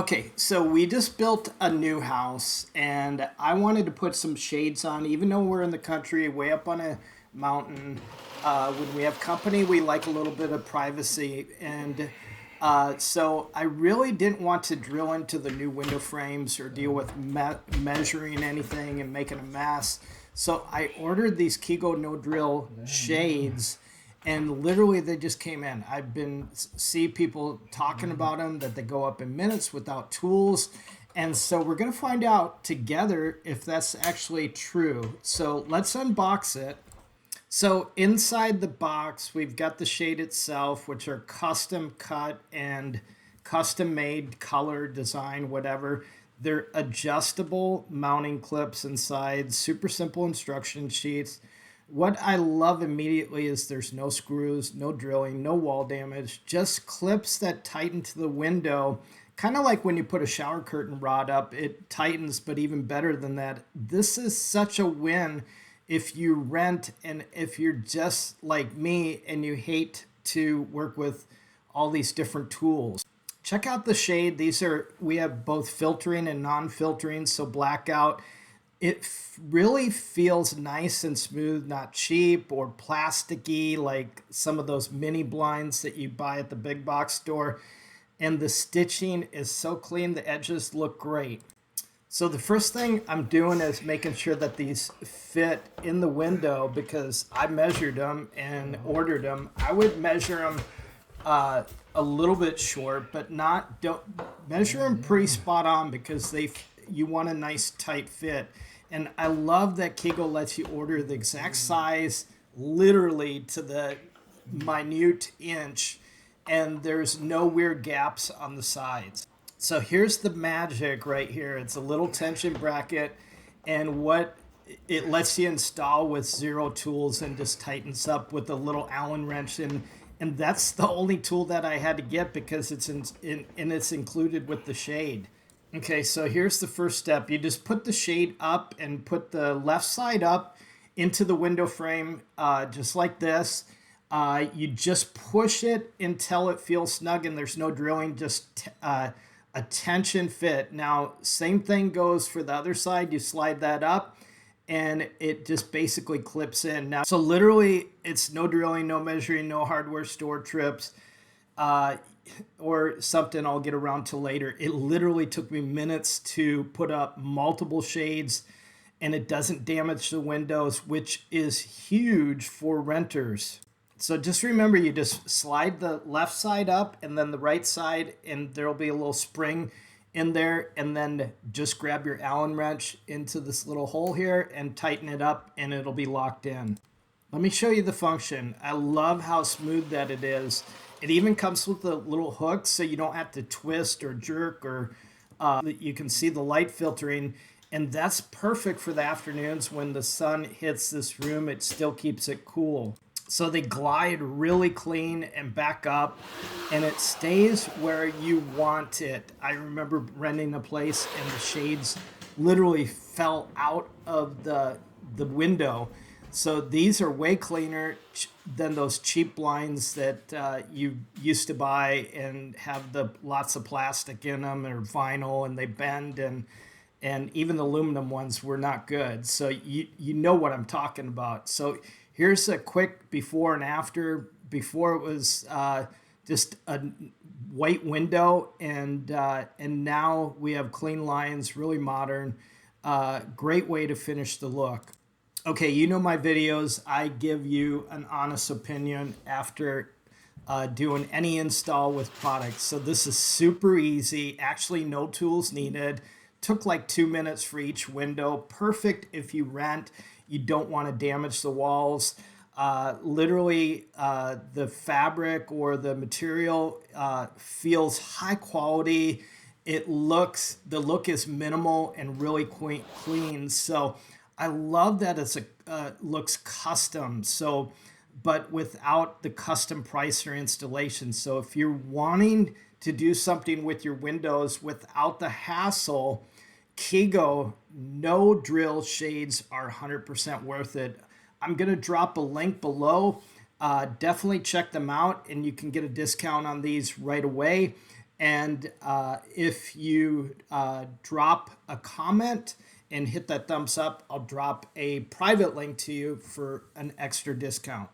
Okay, so we just built a new house and I wanted to put some shades on, even though we're in the country, way up on a mountain. When we have company, we like a little bit of privacy. And so I really didn't want to drill into the new window frames or deal with measuring anything and making a mess. So I ordered these Keego No-Drill Shades and literally they just came in. I've been see people talking about them that they go up in minutes without tools, and so we're gonna find out together if that's actually true. So let's unbox it. So inside the box, we've got the shade itself, which are custom cut and custom made, color, design, whatever. They're adjustable mounting clips inside, super simple instruction sheets. What I love immediately is there's no screws, no drilling, no wall damage, just clips that tighten to the window. Kind of like when you put a shower curtain rod up, it tightens, but even better than that. This is such a win if you rent and if you're just like me and you hate to work with all these different tools. Check out the shade. We have both filtering and non-filtering, so blackout. Really feels nice and smooth, not cheap or plasticky like some of those mini blinds that you buy at the big box store. And the stitching is so clean, the edges look great. So the first thing I'm doing is making sure that these fit in the window because I measured them and ordered them. I would measure them a little bit short, but don't measure them pretty spot on because you want a nice tight fit. And I love that Keego lets you order the exact size, literally to the minute inch, and there's no weird gaps on the sides. So here's the magic right here. It's a little tension bracket, and what it lets you install with zero tools and just tightens up with a little Allen wrench. And that's the only tool that I had to get because it's it's included with the shade. Okay, so here's the first step. You just put the shade up and put the left side up into the window frame, just like this. You just push it until it feels snug and there's no drilling, just a tension fit. Now, same thing goes for the other side. You slide that up and it just basically clips in. Now, so literally it's no drilling, no measuring, no hardware store trips. Or something I'll get around to later. It literally took me minutes to put up multiple shades and it doesn't damage the windows, which is huge for renters. So just remember, you just slide the left side up and then the right side, and there'll be a little spring in there, and then just grab your Allen wrench into this little hole here and tighten it up and it'll be locked in. Let me show you the function. I love how smooth that it is. It even comes with a little hook so you don't have to twist or jerk, or you can see the light filtering, and that's perfect for the afternoons when the sun hits this room. It still keeps it cool. So they glide really clean and back up, and it stays where you want it. I remember renting a place and the shades literally fell out of the window. So these are way cleaner than those cheap blinds that you used to buy and have the lots of plastic in them or vinyl, and they bend, and even the aluminum ones were not good. So you know what I'm talking about. So here's a quick before and after. Before it was just a white window, and now we have clean lines, really modern. Great way to finish the look. Okay, you know my videos. I give you an honest opinion after doing any install with products. So this is super easy. Actually, no tools needed. Took like 2 minutes for each window. Perfect if you rent. You don't want to damage the walls. Literally, the fabric or the material feels high quality. The look is minimal and really clean. So I love that looks custom. So, but without the custom price or installation. So if you're wanting to do something with your windows without the hassle, Keego No-Drill Shades are 100% worth it. I'm going to drop a link below. Definitely check them out, and you can get a discount on these right away. And if you drop a comment and hit that thumbs up, I'll drop a private link to you for an extra discount.